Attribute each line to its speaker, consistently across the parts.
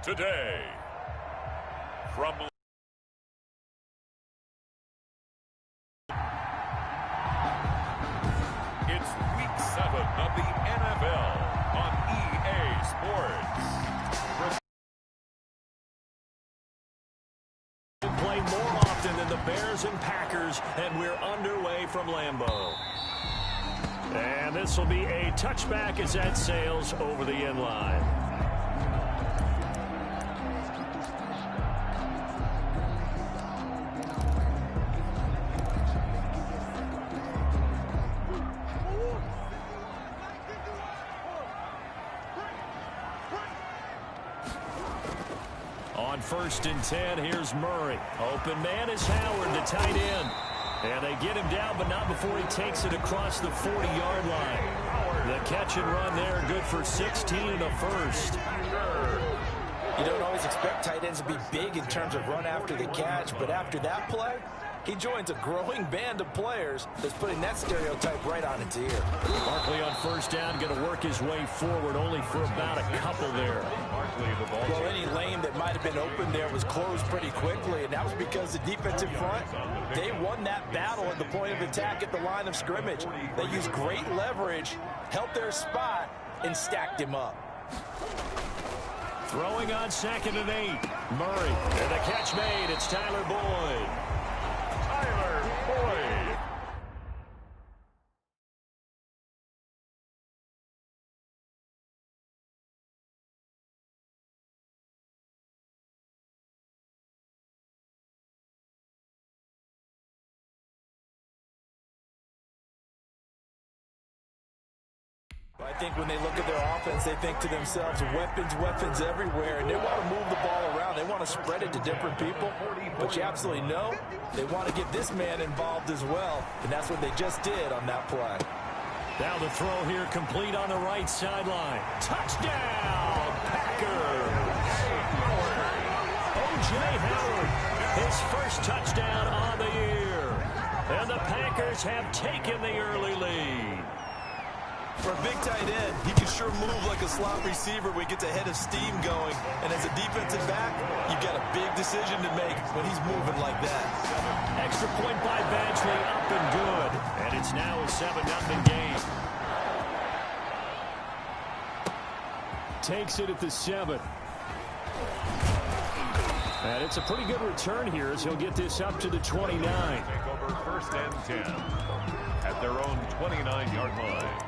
Speaker 1: Today, from it's Week 7 of the NFL on EA Sports.
Speaker 2: Play more often than the Bears and Packers, and we're underway from Lambeau. And this will be a touchback as that sails over the end line. On 1st and 10, here's Murray. Open man is Howard, the tight end. And they get him down, but not before he takes it across the 40-yard line. The catch and run there, good for 16 and a first.
Speaker 3: You don't always expect tight ends to be big in terms of run after the catch, but after that play, he joins a growing band of players that's putting that stereotype right on its ear.
Speaker 2: Barkley on 1st down, going to work his way forward, only for about a couple there.
Speaker 3: Well, any lane that might have been open there was closed pretty quickly, and that was because the defensive front, they won that battle at the point of attack at the line of scrimmage. They used great leverage, held their spot, and stacked him up.
Speaker 2: Throwing on 2nd and 8. Murray, and the catch made. It's Tyler Boyd.
Speaker 1: Tyler Boyd.
Speaker 3: I think when they look at their offense, they think to themselves, weapons everywhere, and they want to move the ball around. They want to spread it to different people, but you absolutely know they want to get this man involved as well, and that's what they just did on that play.
Speaker 2: Now the throw here complete on the right sideline. Touchdown, Packers! O.J. Howard, his first touchdown on the year. And the Packers have taken the early lead.
Speaker 4: For a big tight end, he can sure move like a slot receiver when he gets a head of steam going. And as a defensive back, you've got a big decision to make when he's moving like that.
Speaker 2: Extra point by Badgley, up and good. And it's now a 7-0 game. Takes it at the 7. And it's a pretty good return here as he'll get this up to the 29.
Speaker 1: Take over 1st and 10 at their own 29-yard line.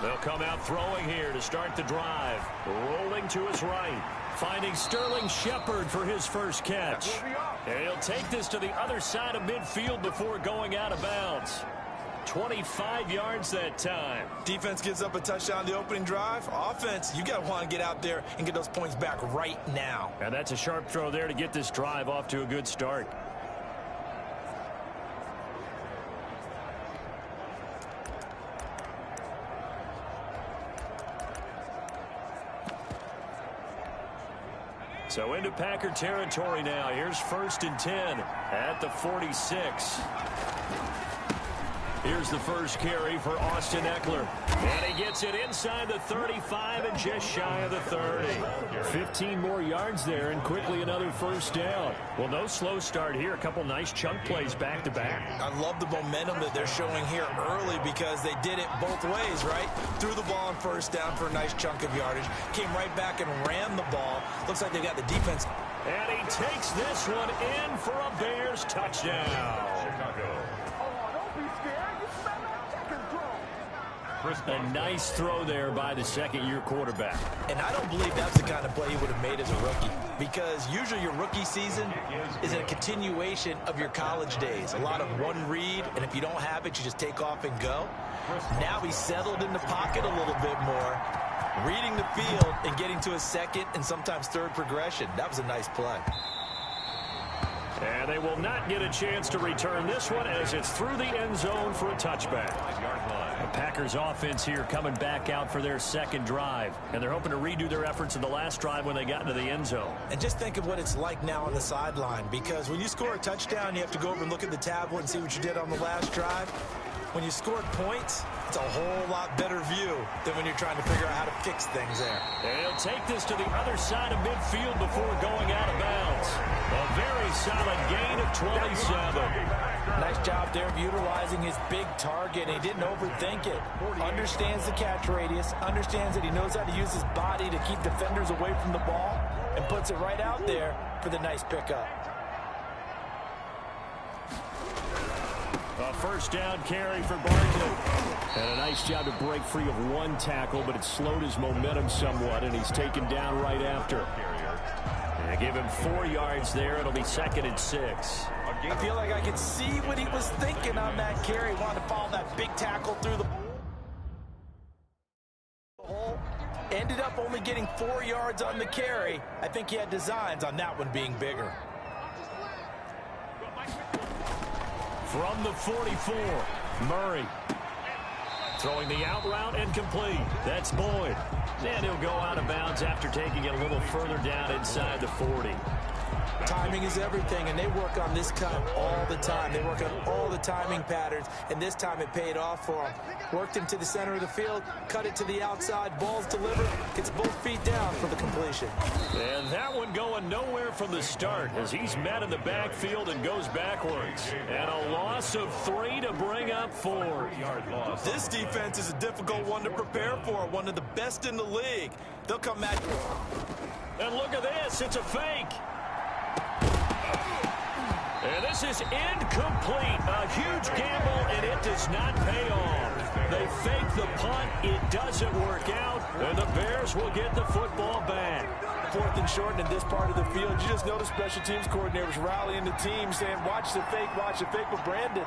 Speaker 2: They'll come out throwing here to start the drive. Rolling to his right. Finding Sterling Shepard for his first catch. And he'll take this to the other side of midfield before going out of bounds. 25 yards that time.
Speaker 4: Defense gives up a touchdown the opening drive. Offense, you got to want to get out there and get those points back right now.
Speaker 2: And that's a sharp throw there to get this drive off to a good start. So into Packer territory now. Here's 1st and 10 at the 46. Here's the first carry for Austin Eckler. And he gets it inside the 35 and just shy of the 30. 15 more yards there and quickly another 1st down. Well, no slow start here. A couple nice chunk plays back to back.
Speaker 3: I love the momentum that they're showing here early because they did it both ways, right? Threw the ball on 1st down for a nice chunk of yardage. Came right back and ran the ball. Looks like they got the defense.
Speaker 2: And he takes this one in for a Bears touchdown. A nice throw there by the 2nd-year quarterback.
Speaker 3: And I don't believe that's the kind of play he would have made as a rookie, because usually your rookie season is a continuation of your college days. A lot of one read, and if you don't have it, you just take off and go. Now he's settled in the pocket a little bit more, reading the field and getting to a 2nd and sometimes 3rd progression. That was a nice play.
Speaker 2: And they will not get a chance to return this one as it's through the end zone for a touchback. Packers offense here coming back out for their second drive. And they're hoping to redo their efforts in the last drive when they got into the end zone.
Speaker 3: And just think of what it's like now on the sideline, because when you score a touchdown, you have to go over and look at the tablet and see what you did on the last drive. When you scored points, it's a whole lot better view than when you're trying to figure out how to fix things there.
Speaker 2: And he'll take this to the other side of midfield before going out of bounds. A very solid gain of 27.
Speaker 3: Nice job there of utilizing his big target. He didn't overthink it. Understands the catch radius, understands that he knows how to use his body to keep defenders away from the ball, and puts it right out there for the nice pickup.
Speaker 2: A first down carry for Barkley. And a nice job to break free of one tackle, but it slowed his momentum somewhat, and he's taken down right after. And give him 4 yards there. It'll be 2nd and 6.
Speaker 3: I feel like I can see what he was thinking on that carry. He wanted to follow that big tackle through the hole. Ended up only getting 4 yards on the carry. I think he had designs on that one being bigger.
Speaker 2: From the 44, Murray. Throwing the out route and complete. That's Boyd. And he'll go out of bounds after taking it a little further down inside the 40.
Speaker 3: Timing is everything, and they work on this cut all the time. They work on all the timing patterns, and this time it paid off for him. Worked him to the center of the field, cut it to the outside, ball's delivered, gets both feet down for the completion.
Speaker 2: And that one going nowhere from the start as he's met in the backfield and goes backwards. And a loss of 3 to bring up 4.
Speaker 4: This defense is a difficult one to prepare for, one of the best in the league. They'll come back.
Speaker 2: And look at this, it's a fake. And this is incomplete. A huge gamble, and it does not pay off. They fake the punt. It doesn't work out, and the Bears will get the football back.
Speaker 4: 4th and short in this part of the field. You just notice special teams coordinators rallying the team, saying, watch the fake, but Brandon,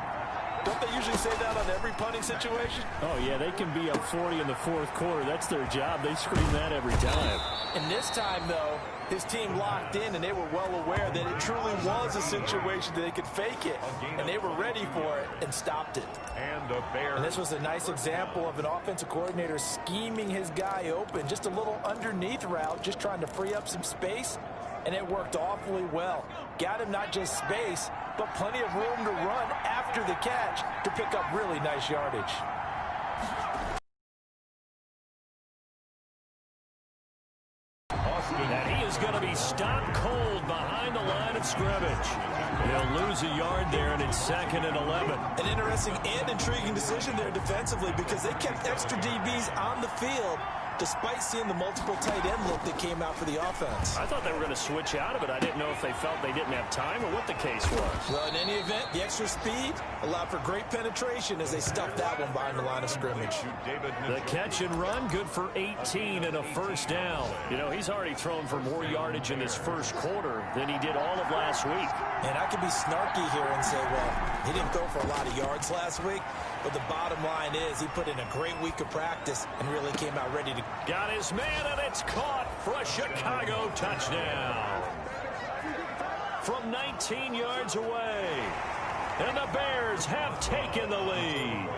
Speaker 4: don't they usually say that on every punting situation?
Speaker 2: Oh, yeah, they can be up 40 in the 4th quarter. That's their job. They scream that every time.
Speaker 3: And this time, though, his team locked in, and they were well aware that it truly was a situation that they could fake it, and they were ready for it and stopped it. And this was a nice example of an offensive coordinator scheming his guy open, just a little underneath route, just trying to free up some space, and it worked awfully well. Got him not just space, but plenty of room to run after the catch to pick up really nice yardage.
Speaker 2: And he is going to be stopped cold behind the line of scrimmage. He'll lose a yard there, and it's 2nd and 11.
Speaker 3: An interesting and intriguing decision there defensively, because they kept extra DBs on the field despite seeing the multiple tight end look that came out for the offense.
Speaker 2: I thought they were going to switch out of it. I didn't know if they felt they didn't have time or what the case was.
Speaker 3: Well, in any event, the extra speed allowed for great penetration as they stuffed that one behind the line of scrimmage.
Speaker 2: The catch and run, good for 18 and a first down. You know, he's already thrown for more yardage in this first quarter than he did all of last week.
Speaker 3: And I could be snarky here and say, well, he didn't go for a lot of yards last week, but the bottom line is he put in a great week of practice and really came out ready to.
Speaker 2: Got his man, and it's caught for a Chicago touchdown. From 19 yards away. And the Bears have taken the lead.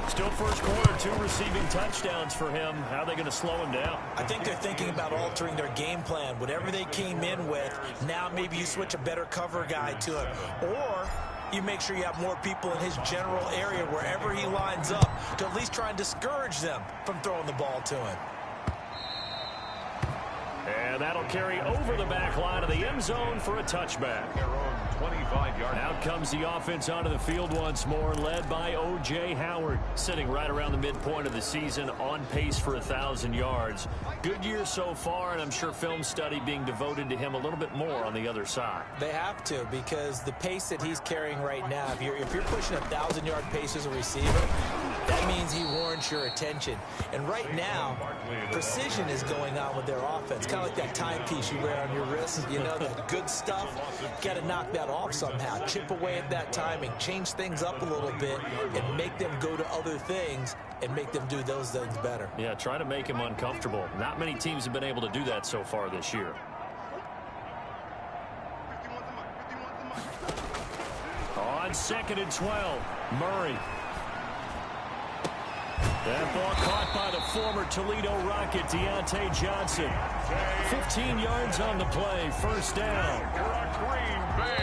Speaker 2: Still first quarter, 2 receiving touchdowns for him. How are they going to slow him down?
Speaker 3: I think they're thinking about altering their game plan. Whatever they came in with, now maybe you switch a better cover guy to it. Or you make sure you have more people in his general area wherever he lines up to at least try and discourage them from throwing the ball to him.
Speaker 2: And that'll carry over the back line of the end zone for a touchback.
Speaker 1: 25-yard.
Speaker 2: Out comes the offense onto the field once more, led by O.J. Howard, sitting right around the midpoint of the season, on pace for 1,000 yards. Good year so far, and I'm sure film study being devoted to him a little bit more on the other side.
Speaker 3: They have to, because the pace that he's carrying right now, if you're pushing 1,000-yard pace as a receiver, that means he warrants your attention. And right now, precision is going on with their offense. Kind of like that timepiece you wear on your wrist. You know, that good stuff. Got to knock that off somehow. Chip away at that timing. Change things up a little bit and make them go to other things and make them do those things better.
Speaker 2: Yeah, try to make him uncomfortable. Not many teams have been able to do that so far this year. On 2nd and 12, Murray. That ball caught by the former Toledo Rocket, Deontay Johnson. 15 yards on the play, first down.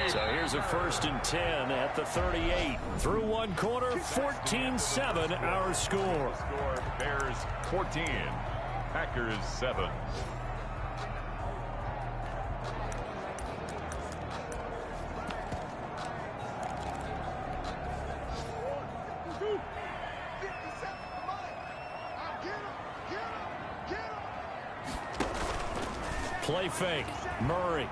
Speaker 2: So here's a 1st and 10 at the 38. Through one quarter, 14-7 our score.
Speaker 1: Bears 14, Packers 7.
Speaker 2: Play fake, Murray.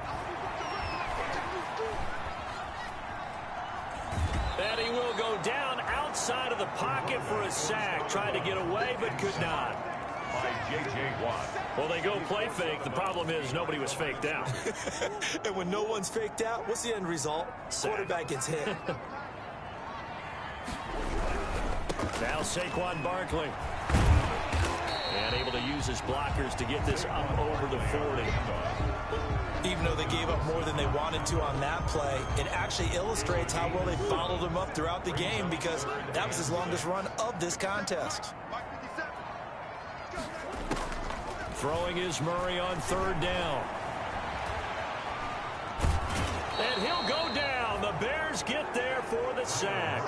Speaker 2: And he will go down outside of the pocket for a sack. Tried to get away, but could not.
Speaker 1: By J.J. Watt.
Speaker 2: Well, they go play fake. The problem is nobody was faked out.
Speaker 3: And when no one's faked out, what's the end result? Quarterback gets hit.
Speaker 2: Now Saquon Barkley. And able to use his blockers to get this up over the 40.
Speaker 3: Even though they gave up more than they wanted to on that play, it actually illustrates how well they followed him up throughout the game, because that was his longest run of this contest.
Speaker 2: Throwing is Murray on 3rd down. And he'll go down. The Bears get there for the sack.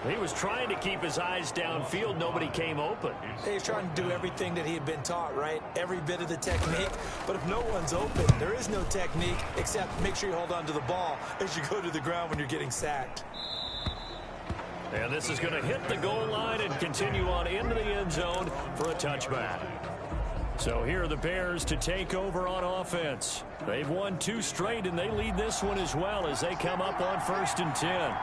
Speaker 2: He was trying to keep his eyes downfield. Nobody came open.
Speaker 3: He's trying to do everything that he had been taught, right? Every bit of the technique. But if no one's open, there is no technique except make sure you hold on to the ball as you go to the ground when you're getting sacked.
Speaker 2: And this is going to hit the goal line and continue on into the end zone for a touchback. So here are the Bears to take over on offense. They've won 2 straight, and they lead this one as well as they come up on 1st and 10.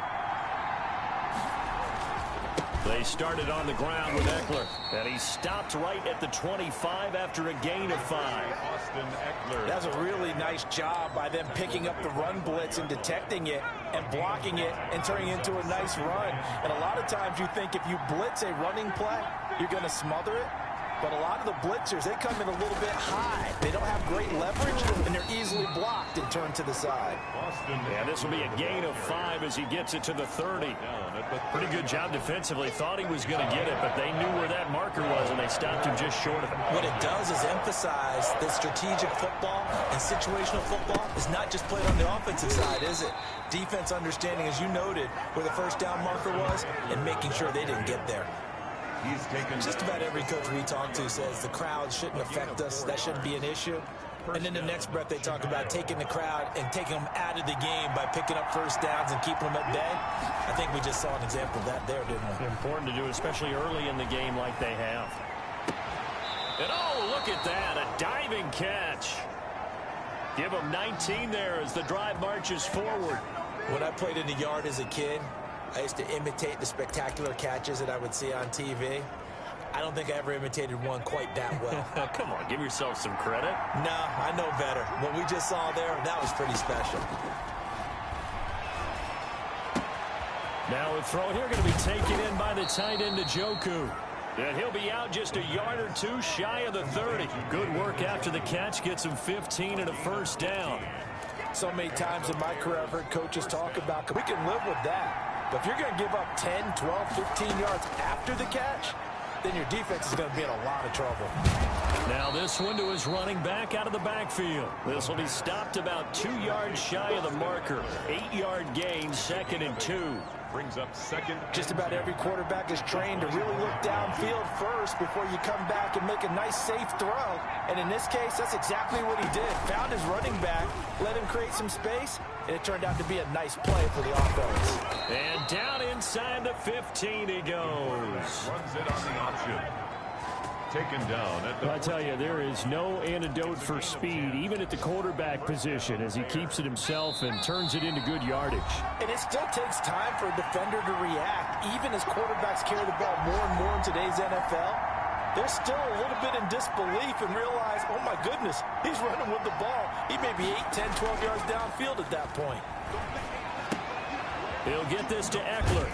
Speaker 2: They started on the ground with Eckler, and he stopped right at the 25 after a gain of 5.
Speaker 1: Austin Eckler.
Speaker 3: That's a really nice job by them picking up the run blitz and detecting it and blocking it and turning it into a nice run. And a lot of times you think if you blitz a running play, you're going to smother it. But a lot of the blitzers, they come in a little bit high. They don't have great leverage, and they're easily blocked and turned to the side.
Speaker 2: And this will be a gain of 5 as he gets it to the 30. Pretty good job defensively. Thought he was going to get it, but they knew where that marker was, and they stopped him just short of it.
Speaker 3: What it does is emphasize that strategic football and situational football is not just played on the offensive side, is it? Defense understanding, as you noted, where the first down marker was and making sure they didn't get there.
Speaker 1: He's taken
Speaker 3: Just about every coach we talk to says the crowd shouldn't affect us. That shouldn't be an issue. And in the next breath, they talk about taking the crowd and taking them out of the game by picking up first downs and keeping them at bay. I think we just saw an example of that there, didn't we?
Speaker 2: Important to do, especially early in the game like they have. And oh, look at that, a diving catch. Give them 19 there as the drive marches forward.
Speaker 3: When I played in the yard as a kid, I used to imitate the spectacular catches that I would see on TV. I don't think I ever imitated one quite that well.
Speaker 2: Come on, give yourself some credit.
Speaker 3: No, I know better. What we just saw there, that was pretty special.
Speaker 2: Now a throw here going to be taken in by the tight end Njoku. And he'll be out just a yard or 2 shy of the 30. Good work after the catch, gets him 15 and a first down.
Speaker 3: So many times in my career I've heard coaches talk about, we can live with that. But if you're going to give up 10, 12, 15 yards after the catch, then your defense is going to be in a lot of trouble.
Speaker 2: Now this one to his running back out of the backfield. This will be stopped about 2 yards shy of the marker. 8-yard gain, 2nd and 2.
Speaker 1: brings up 2nd.
Speaker 3: Just about every quarterback is trained to really look downfield first before you come back and make a nice, safe throw. And in this case, that's exactly what he did. Found his running back, let him create some space, and it turned out to be a nice play for the offense.
Speaker 2: And down inside the 15 he goes.
Speaker 1: Runs it on the option. Taken down at the...
Speaker 2: I tell you, there is no antidote for speed, even at the quarterback position, as he keeps it himself and turns it into good yardage.
Speaker 3: And it still takes time for a defender to react. Even as quarterbacks carry the ball more and more in today's NFL, they're still a little bit in disbelief and realize, oh my goodness, he's running with the ball. He may be 8, 10, 12 yards downfield at that point.
Speaker 2: He'll get this to Eckler.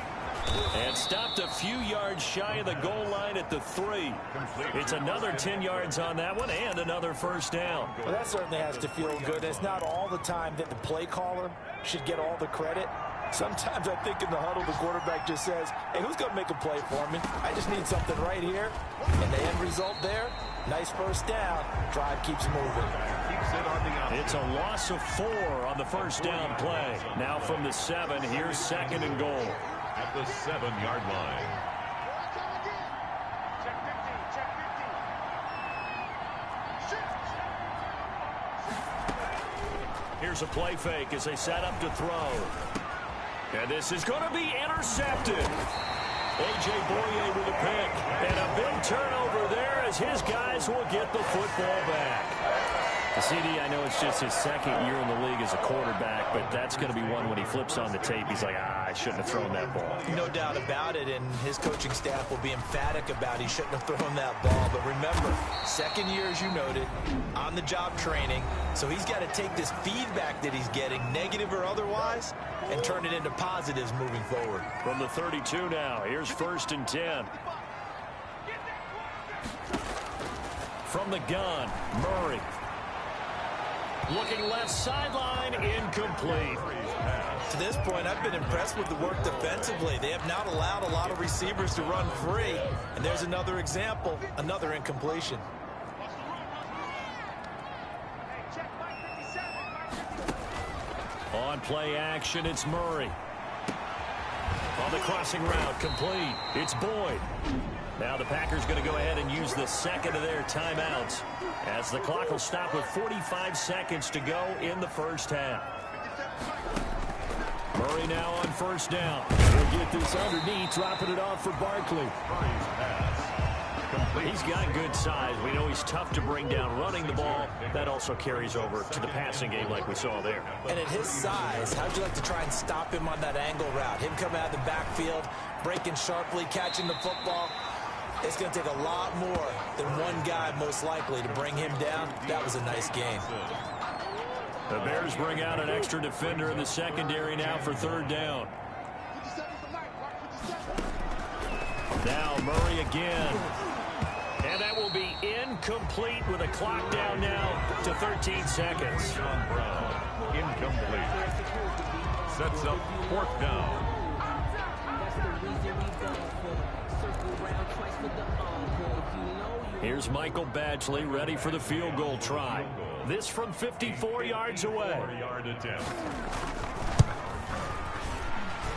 Speaker 2: And stopped a few yards shy of the goal line at the 3. It's another 10 yards on that one and another first down.
Speaker 3: Well, that certainly has to feel good. It's not all the time that the play caller should get all the credit. Sometimes I think in the huddle, the quarterback just says, hey, who's going to make a play for me? I just need something right here. And the end result there, nice first down. Drive keeps moving.
Speaker 2: It's a loss of 4 on the first down play. Now from the 7, here's 2nd and goal.
Speaker 1: At the 7-yard line.
Speaker 2: Here's a play fake as they set up to throw. And this is going to be intercepted. A.J. Boye with a pick. And a big turnover there as his guys will get the football back. CD, I know it's just his 2nd year in the league as a quarterback, but that's going to be one when he flips on the tape. He's like, I shouldn't have thrown that ball.
Speaker 3: No doubt about it, and his coaching staff will be emphatic about he shouldn't have thrown that ball. But remember, 2nd year, as you noted, on-the-job training, so he's got to take this feedback that he's getting, negative or otherwise, and turn it into positives moving forward.
Speaker 2: From the 32 now, here's 1st and 10. From the gun, Murray. Looking left sideline, incomplete.
Speaker 3: To this point, I've been impressed with the work defensively. They have not allowed a lot of receivers to run free. And there's another example, another incompletion.
Speaker 2: On play action, it's Murray. On the crossing route, complete. It's Boyd. Now the Packers going to go ahead and use the 2nd of their timeouts as the clock will stop with 45 seconds to go in the first half. Murray now on 1st down. He'll get this underneath, dropping it off for Barkley. He's got good size. We know he's tough to bring down running the ball. That also carries over to the passing game like we saw there.
Speaker 3: And at his size, how'd you like to try and stop him on that angle route? Him coming out of the backfield, breaking sharply, catching the football. It's going to take a lot more than one guy, most likely, to bring him down. That was a nice game.
Speaker 2: The Bears bring out an extra defender in the secondary now for 3rd down. Now Murray again. And that will be incomplete with a clock down now to 13 seconds.
Speaker 1: John Brown, incomplete. Sets up 4th down.
Speaker 2: Here's Michael Badgley ready for the field goal try. This from 54 yards away.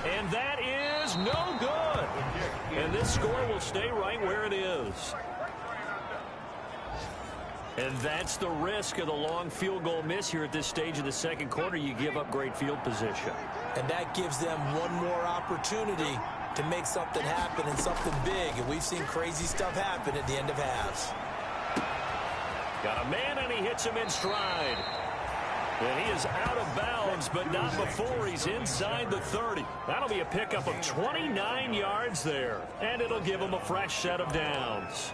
Speaker 2: And that is no good. And this score will stay right where it is. And that's the risk of the long field goal miss here at this stage of the 2nd quarter. You give up great field position.
Speaker 3: And that gives them one more opportunity to make something happen and something big. And we've seen crazy stuff happen at the end of halves.
Speaker 2: Got a man, and he hits him in stride. And he is out of bounds, but not before he's inside the 30. That'll be a pickup of 29 yards there. And it'll give him a fresh set of downs.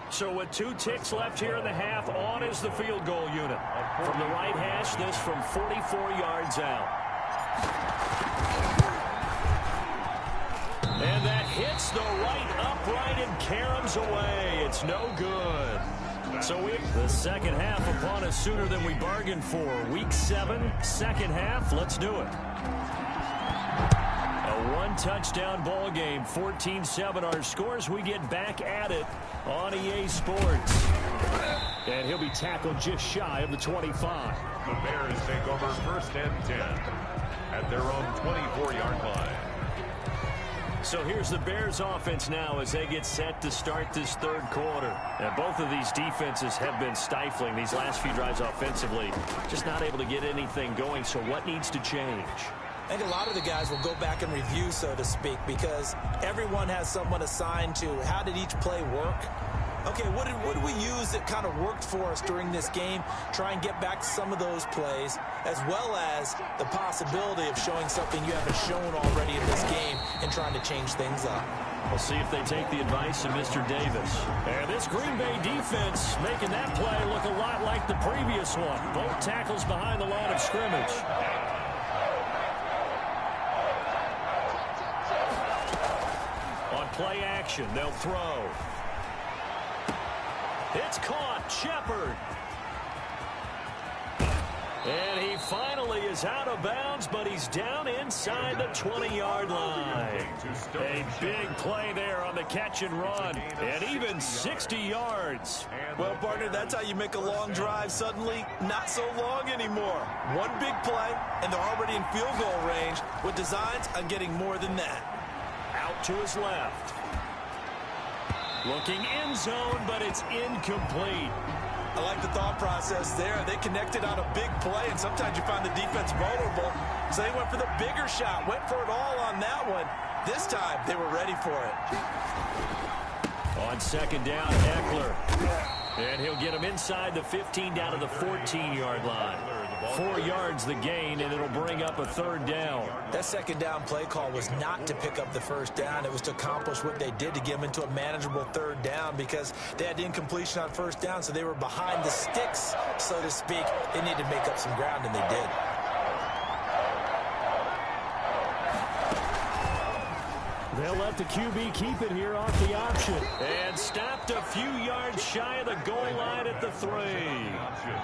Speaker 2: So with 2 ticks left here in the half, on is the field goal unit. From the right hash, this from 44 yards out. And that hits the right upright and caroms away. It's no good. So the 2nd half upon us sooner than we bargained for. Week 7, 2nd half. Let's do it. A 1-touchdown ball game, 14-7 our scores. We get back at it on EA Sports. And he'll be tackled just shy of the 25.
Speaker 1: The Bears take over 1st and 10 at their own 24-yard line.
Speaker 2: So here's the Bears offense now as they get set to start this 3rd quarter. And both of these defenses have been stifling these last few drives offensively. Just not able to get anything going. So what needs to change?
Speaker 3: I think a lot of the guys will go back and review, so to speak, because everyone has someone assigned to how did each play work. Okay, what did we use that kind of worked for us during this game? Try and get back to some of those plays, as well as the possibility of showing something you haven't shown already in this game and trying to change things up.
Speaker 2: We'll see if they take the advice of Mr. Davis. And this Green Bay defense making that play look a lot like the previous one. Both tackles behind the line of scrimmage. On play action, they'll throw. It's caught. Shepard. And he finally is out of bounds, but he's down inside the 20-yard line. A big play there on the catch and run, and even 60 yards.
Speaker 4: Well, partner, that's how you make a long drive suddenly not so long anymore. One big play, and they're already in field goal range with designs on getting more than that.
Speaker 2: Out to his left. Looking end zone, but it's incomplete.
Speaker 4: I like the thought process there. They connected on a big play, and sometimes you find the defense vulnerable. So they went for the bigger shot, went for it all on that one. This time, they were ready for it.
Speaker 2: On second down, Eckler. And he'll get him inside the 15 down to the 14-yard line. 4 yards the gain, and it'll bring up a third down.
Speaker 3: That second down play call was not to pick up the first down. It was to accomplish what they did to get them into a manageable third down because they had incompletion on first down, so they were behind the sticks, so to speak. They needed to make up some ground, and they did.
Speaker 2: They'll let the QB keep it here off the option. And stopped a few yards shy of the goal line at the 3.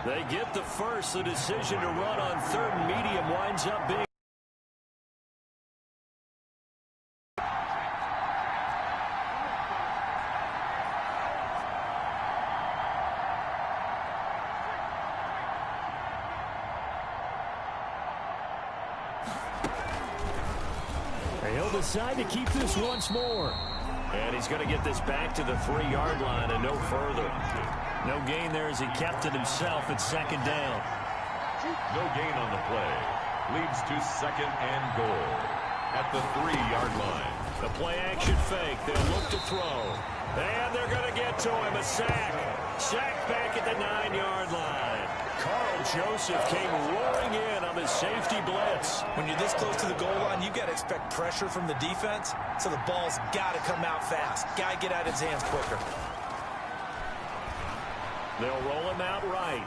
Speaker 2: They get the first. The decision to run on third and medium winds up being. He'll decide to keep this once more. And he's going to get this back to the 3-yard line and no further. No gain there as he kept it himself at second down.
Speaker 1: No gain on the play. Leads to second and goal at the 3-yard line.
Speaker 2: The play action fake. They'll look to throw. And they're going to get to him. A sack. Sack back at the 9-yard line. Carl Joseph came roaring in on the safety blitz.
Speaker 3: When you're this close to the goal line, you've got to expect pressure from the defense, so the ball's got to come out fast. Got to get out of his hands quicker.
Speaker 2: They'll roll him out right.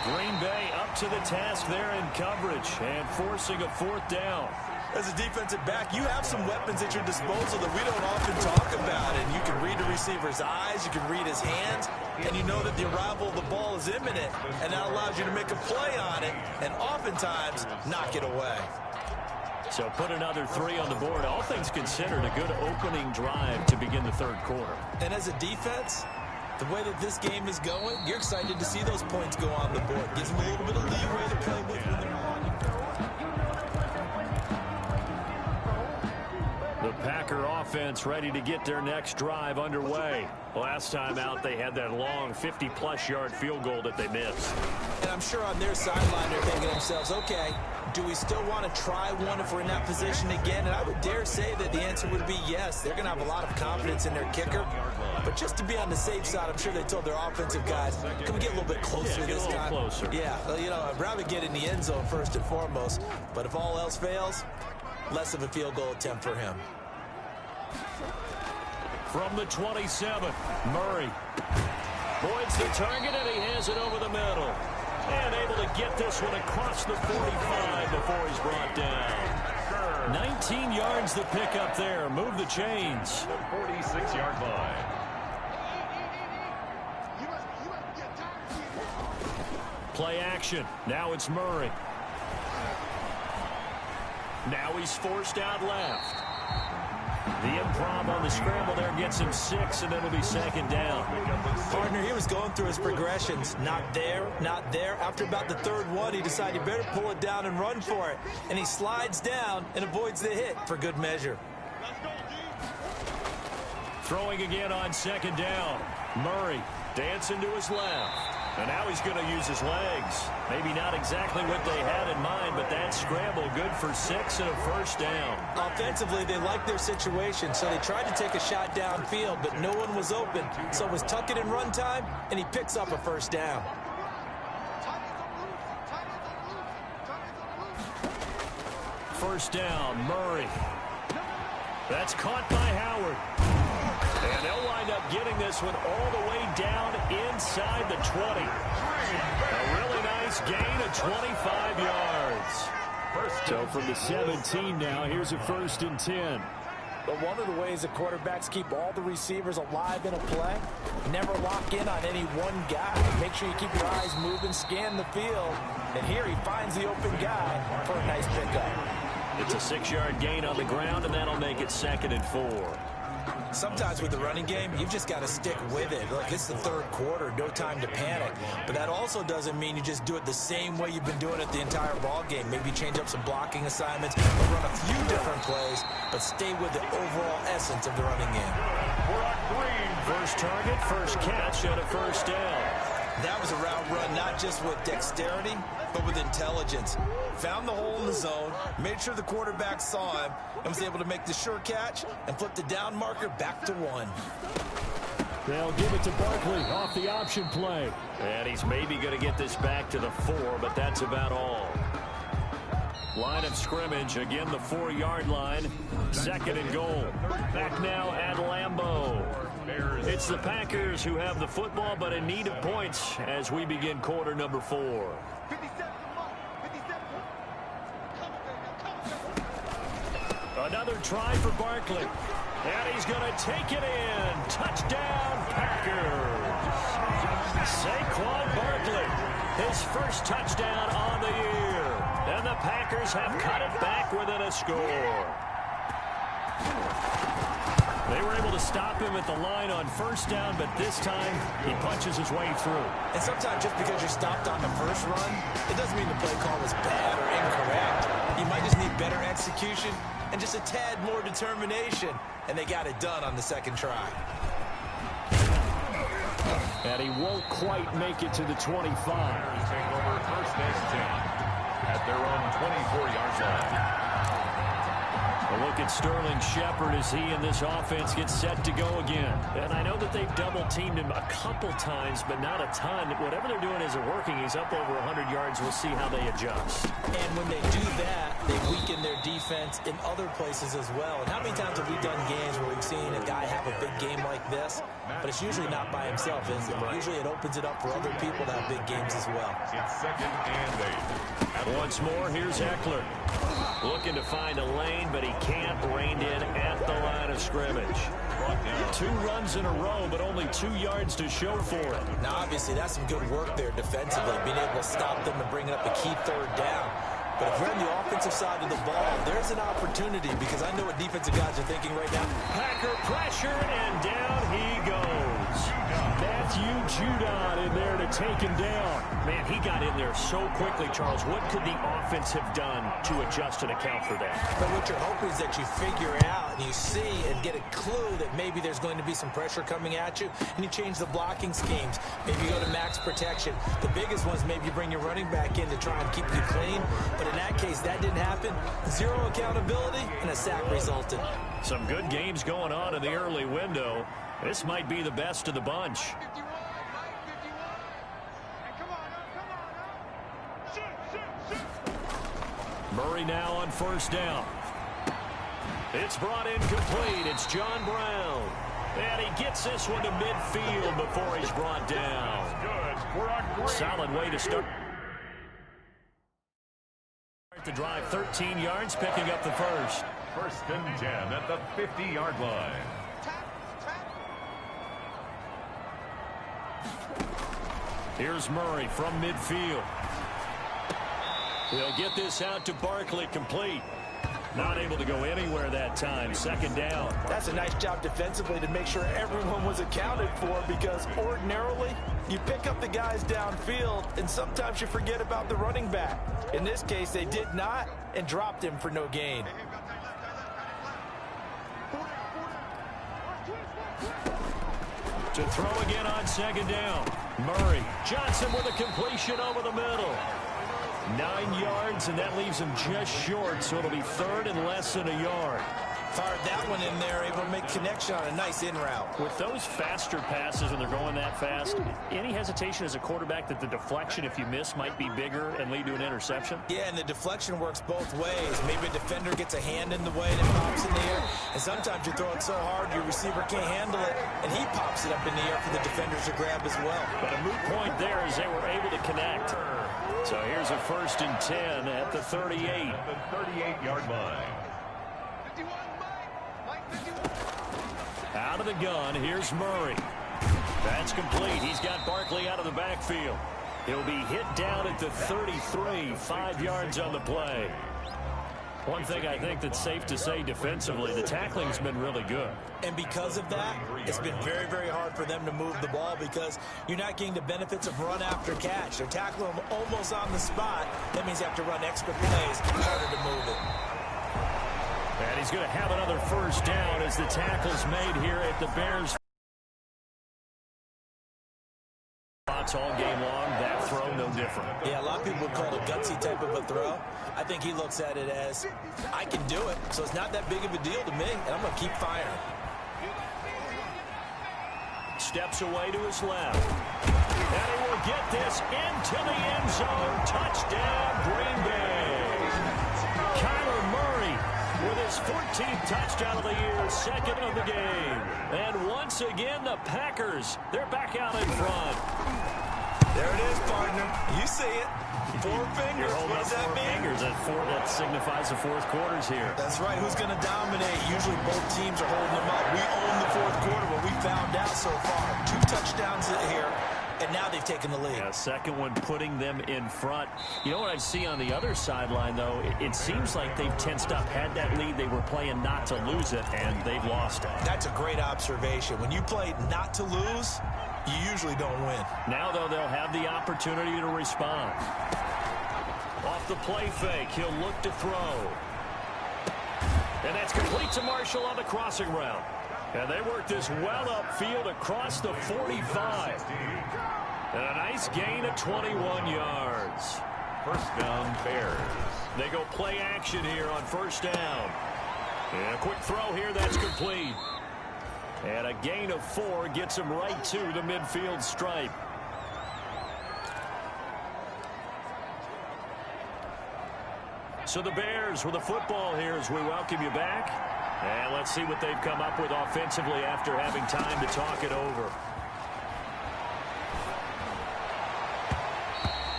Speaker 2: Green Bay up to the task there in coverage and forcing a fourth down.
Speaker 4: As a defensive back, you have some weapons at your disposal that we don't often talk about. And you can read the receiver's eyes, you can read his hands, and you know that the arrival of the ball is imminent. And that allows you to make a play on it and oftentimes knock it away.
Speaker 2: So put another 3 on the board. All things considered, a good opening drive to begin the third quarter.
Speaker 3: And as a defense, the way that this game is going, you're excited to see those points go on the board. Gives them a little bit of leeway to play with when they're on.
Speaker 2: The Packer offense ready to get their next drive underway. Last time out, they had that long 50-plus yard field goal that they missed.
Speaker 3: And I'm sure on their sideline they're thinking to themselves, okay, do we still want to try one if we're in that position again? And I would dare say that the answer would be yes. They're going to have a lot of confidence in their kicker. But just to be on the safe side, I'm sure they told their offensive guys, can we get a little bit closer this time?
Speaker 2: Closer.
Speaker 3: Yeah, you know, I'd rather get in the end zone first and foremost. But if all else fails, less of a field goal attempt for him.
Speaker 2: From the 27, Murray voids the target, and he has it over the middle. And able to get this one across the 45 before he's brought down. 19 yards the pickup there. Move the chains.
Speaker 1: The 46-yard line.
Speaker 2: Play action. Now it's Murray. Now he's forced out left. The improv on the scramble there gets him 6, and it'll be second down.
Speaker 3: Partner, he was going through his progressions. Not there, not there. After about the third one, he decided he better pull it down and run for it. And he slides down and avoids the hit for good measure.
Speaker 2: Throwing again on second down. Murray dancing to his left. And now he's going to use his legs. Maybe not exactly what they had in mind, but that scramble good for 6 and a first down.
Speaker 3: Offensively, they liked their situation, so they tried to take a shot downfield, but no one was open. So it was tuck it in run time, and he picks up a first down.
Speaker 2: First down, Murray. That's caught by Howard. And they'll wind up getting this one all the way down inside the 20. A really nice gain of 25 yards. So from the 17 now, here's a 1st and 10.
Speaker 3: But one of the ways that quarterbacks keep all the receivers alive in a play, never lock in on any one guy. Make sure you keep your eyes moving, scan the field. And here he finds the open guy for a nice pickup.
Speaker 2: It's a 6-yard gain on the ground, and that'll make it 2nd and 4.
Speaker 3: Sometimes with the running game, you've just got to stick with it. Look, it's the third quarter, no time to panic. But that also doesn't mean you just do it the same way you've been doing it the entire ball game. Maybe change up some blocking assignments, or run a few different plays, but stay with the overall essence of the running game.
Speaker 2: First target, first catch, and a first down.
Speaker 3: That was a route run not just with dexterity, but with intelligence. Found the hole in the zone, made sure the quarterback saw him, and was able to make the sure catch and flip the down marker back to 1.
Speaker 2: They'll give it to Barkley off the option play. And he's maybe going to get this back to the 4, but that's about all. Line of scrimmage, again the 4-yard line. 2nd and goal. Back now at Lambeau. It's the Packers who have the football, but in need of points as we begin quarter number 4. Another try for Barkley. And he's going to take it in. Touchdown, Packers. Saquon Barkley, his first touchdown on the year. And the Packers have cut it back within a score. They were able to stop him at the line on first down, but this time he punches his way through.
Speaker 3: And sometimes just because you're stopped on the first run, it doesn't mean the play call was bad or incorrect. You might just need better execution and just a tad more determination, and they got it done on the second try.
Speaker 2: And he won't quite make it to the 25.
Speaker 1: Take over first and 10 at their own 24-yard line.
Speaker 2: A look at Sterling Shepard as he and this offense get set to go again. And I know that they've double-teamed him a couple times, but not a ton. Whatever they're doing isn't working. He's up over 100 yards. We'll see how they adjust.
Speaker 3: And when they do that, they weaken their defense in other places as well. And how many times have we done games where we've seen a guy have a big game like this? But it's usually not by himself, is it? Usually it opens it up for other people to have big games as well.
Speaker 1: It's 2nd and 8.
Speaker 2: And once more, here's Eckler. Looking to find a lane, but he can't. Reined in at the line of scrimmage. 2 runs in a row, but only 2 yards to show for it.
Speaker 3: Now, obviously, that's some good work there defensively, being able to stop them and bring up a key third down. But if you're on the offensive side of the ball, there's an opportunity, because I know what defensive guys are thinking right now.
Speaker 2: Packer pressure, and down he goes. Matthew Judon in there to take him down. Man, he got in there so quickly, Charles. What could the offense have done to adjust and account for that?
Speaker 3: But what you're hoping is that you figure out and you see and get a clue that maybe there's going to be some pressure coming at you, and you change the blocking schemes. Maybe you go to max protection. The biggest ones, maybe you bring your running back in to try and keep you clean. But in that case, that didn't happen. 0 accountability, and a sack resulted.
Speaker 2: Some good games going on in the early window. This might be the best of the bunch. Murray now on first down. It's brought in complete. It's John Brown. And he gets this one to midfield before he's brought down. Solid way to start the drive. 13 yards, picking up the first.
Speaker 1: 1st and 10 at the 50-yard line.
Speaker 2: Here's Murray from midfield. He'll get this out to Barkley, complete. Not able to go anywhere that time. 2nd down.
Speaker 3: That's a nice job defensively to make sure everyone was accounted for, because ordinarily you pick up the guys downfield and sometimes you forget about the running back. In this case, they did not and dropped him for no gain.
Speaker 2: To throw again on 2nd down. Murray. Johnson with a completion over the middle. 9 yards, and that leaves him just short, so it'll be 3rd and less than a yard.
Speaker 3: Fired that one in there, able to make connection on a nice in route.
Speaker 2: With those faster passes, and they're going that fast, any hesitation as a quarterback that the deflection, if you miss, might be bigger and lead to an interception?
Speaker 3: Yeah, and the deflection works both ways. Maybe a defender gets a hand in the way and it pops in the air, and sometimes you throw it so hard your receiver can't handle it, and he pops it up in the air for the defenders to grab as well.
Speaker 2: But a moot point there is they were able to connect. So here's a 1st and 10 at the 38.
Speaker 1: At the 38-yard line.
Speaker 2: Out of the gun, here's Murray. That's complete. He's got Barkley out of the backfield. He'll be hit down at the 33, 5 yards on the play. One thing I think that's safe to say defensively, the tackling's been really good.
Speaker 3: And because of that, it's been very, very hard for them to move the ball because you're not getting the benefits of run after catch. They're tackling them almost on the spot. That means you have to run extra plays in order to move it.
Speaker 2: And he's going to have another first down as the tackle's made here at the Bears. All game long, that throw no different.
Speaker 3: Yeah, a lot of people would call it a gutsy type of a throw. I think he looks at it as, I can do it, so it's not that big of a deal to me, and I'm going to keep firing.
Speaker 2: Steps away to his left. And he will get this into the end zone. Touchdown, Green Bay. Kyler Murray with his 14th touchdown of the year, second of the game. And once again, the Packers, they're back out in front.
Speaker 3: There it is, partner. You see it. 4 fingers. What does that mean?
Speaker 2: Fingers. That signifies the fourth quarter's here.
Speaker 3: That's right. Who's going to dominate? Usually both teams are holding them up. We own the fourth quarter, but we found out so far. 2 touchdowns here, and now they've taken the lead.
Speaker 2: Yeah, second one putting them in front. You know what I see on the other sideline, though? It seems like they've tensed up. Had that lead, they were playing not to lose it, and they've lost it.
Speaker 3: That's a great observation. When you play not to lose, you usually don't win.
Speaker 2: Now, though, they'll have the opportunity to respond. Off the play fake, he'll look to throw. And that's complete to Marshall on the crossing route. And they work this well upfield across the 45. And a nice gain of 21 yards.
Speaker 1: First down, Bears.
Speaker 2: They go play action here on first down. And a quick throw here, that's complete. And a gain of 4 gets him right to the midfield stripe. So the Bears with the football here as we welcome you back. And let's see what they've come up with offensively after having time to talk it over.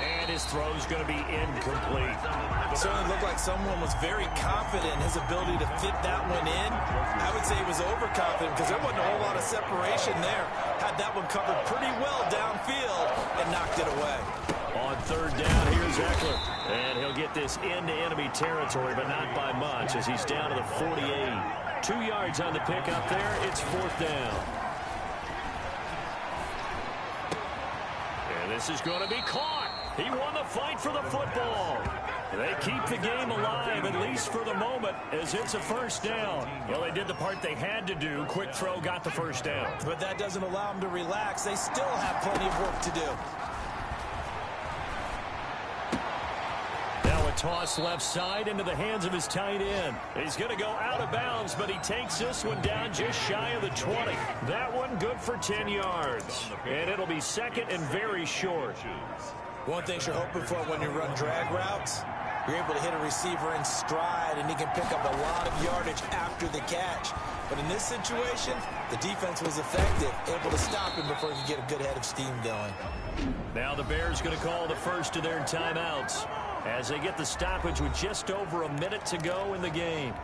Speaker 2: And his throw's going to be incomplete.
Speaker 3: It certainly looked like someone was very confident in his ability to fit that one in. I would say he was overconfident because there wasn't a whole lot of separation there. Had that one covered pretty well downfield and knocked it away.
Speaker 2: On third down, here's Eckler. And he'll get this into enemy territory, but not by much as he's down to the 48. 2 yards on the pick up there. It's fourth down. And this is going to be caught. He won the fight for the football. They keep the game alive, at least for the moment, as it's a first down. Well, they did the part they had to do. Quick throw got the first down.
Speaker 3: But that doesn't allow them to relax. They still have plenty of work to do.
Speaker 2: Now a toss left side into the hands of his tight end. He's going to go out of bounds, but he takes this one down just shy of the 20. That one good for 10 yards. And it'll be second and very short.
Speaker 3: One thing you're hoping for when you run drag routes, you're able to hit a receiver in stride, and he can pick up a lot of yardage after the catch. But in this situation, the defense was effective, able to stop him before he could get a good head of steam going.
Speaker 2: Now the Bears going to call the first of their timeouts as they get the stoppage with just over a minute to go in the game.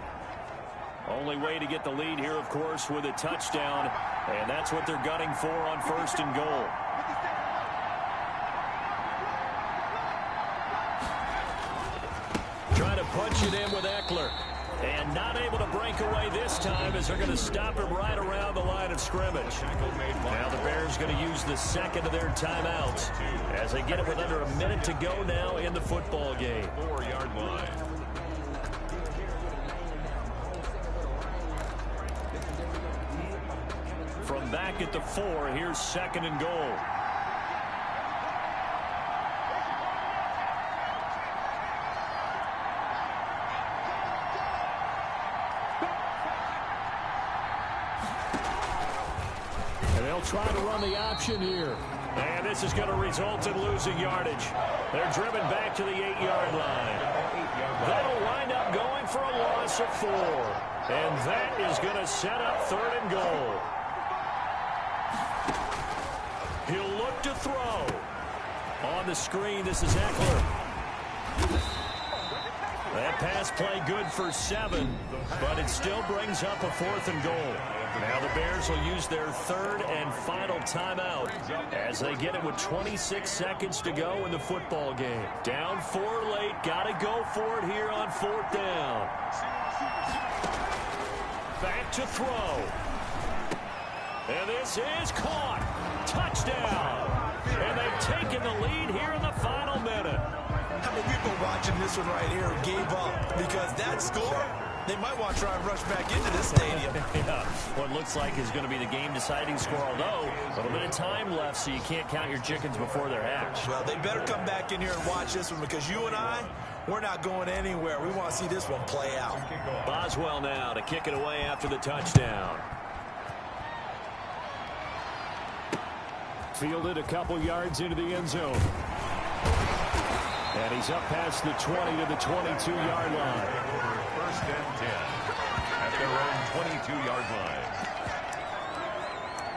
Speaker 2: Only way to get the lead here, of course, with a touchdown, and that's what they're gunning for on first and goal. Trying to punch it in with Eckler. And not able to break away this time as they're going to stop him right around the line of scrimmage. Now the Bears going to use the second of their timeouts as they get it with under a minute to go now in the football game.
Speaker 1: 4-yard line.
Speaker 2: From back at the 4, here's second and goal. Try to run the option here. And this is going to result in losing yardage. They're driven back to the 8-yard line. That'll wind up going for a loss of 4. And that is going to set up third and goal. He'll look to throw. On the screen, this is Eckler. That pass play good for 7, but it still brings up a 4th and goal. Now the Bears will use their third and final timeout as they get it with 26 seconds to go in the football game. Down 4 late. Got to go for it here on 4th down. Back to throw. And this is caught. Touchdown. And they've taken the lead here in the final minute.
Speaker 3: How many people watching this one right here gave up? Because that score, they might want to try and rush back into this stadium.
Speaker 2: Yeah, what looks like is going to be the game-deciding score, although a little bit of time left, so you can't count your chickens before they're hatched.
Speaker 3: Well, they better come back in here and watch this one, because you and I, we're not going anywhere. We want to see this one play out.
Speaker 2: Boswell now to kick it away after the touchdown. Fielded a couple yards into the end zone. And he's up past the 20 to the 22-yard line.
Speaker 1: First and 10 at their own 22-yard line.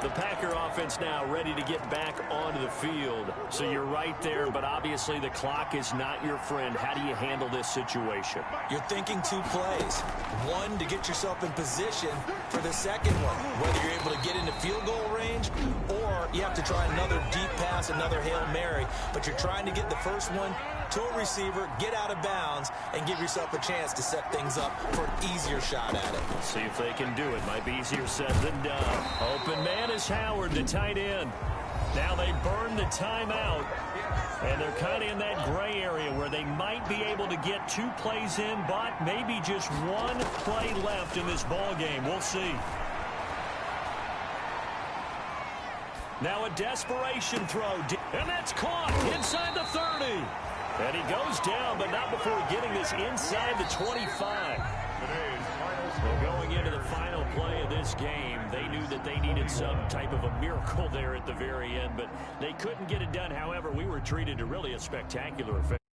Speaker 2: The Packer offense now ready to get back onto the field. So you're right there, but obviously the clock is not your friend. How do you handle this situation?
Speaker 3: You're thinking 2 plays. One, to get yourself in position for the second one, whether you're able to get into field goal range or you have to try another deep pass, another Hail Mary. But you're trying to get the first one to a receiver, get out of bounds, and give yourself a chance to set things up for an easier shot at it.
Speaker 2: See if they can do it. Might be easier said than done. Open man is Howard, the tight end. Now they burn the timeout, and they're kind of in that gray area where they might be able to get 2 plays in, but maybe just 1 play left in this ball game. We'll see. Now a desperation throw, and that's caught inside the 30. And he goes down, but not before getting this inside the 25. Well, going into the final play of this game, they knew that they needed some type of a miracle there at the very end, but they couldn't get it done. However, we were treated to really a spectacular effect.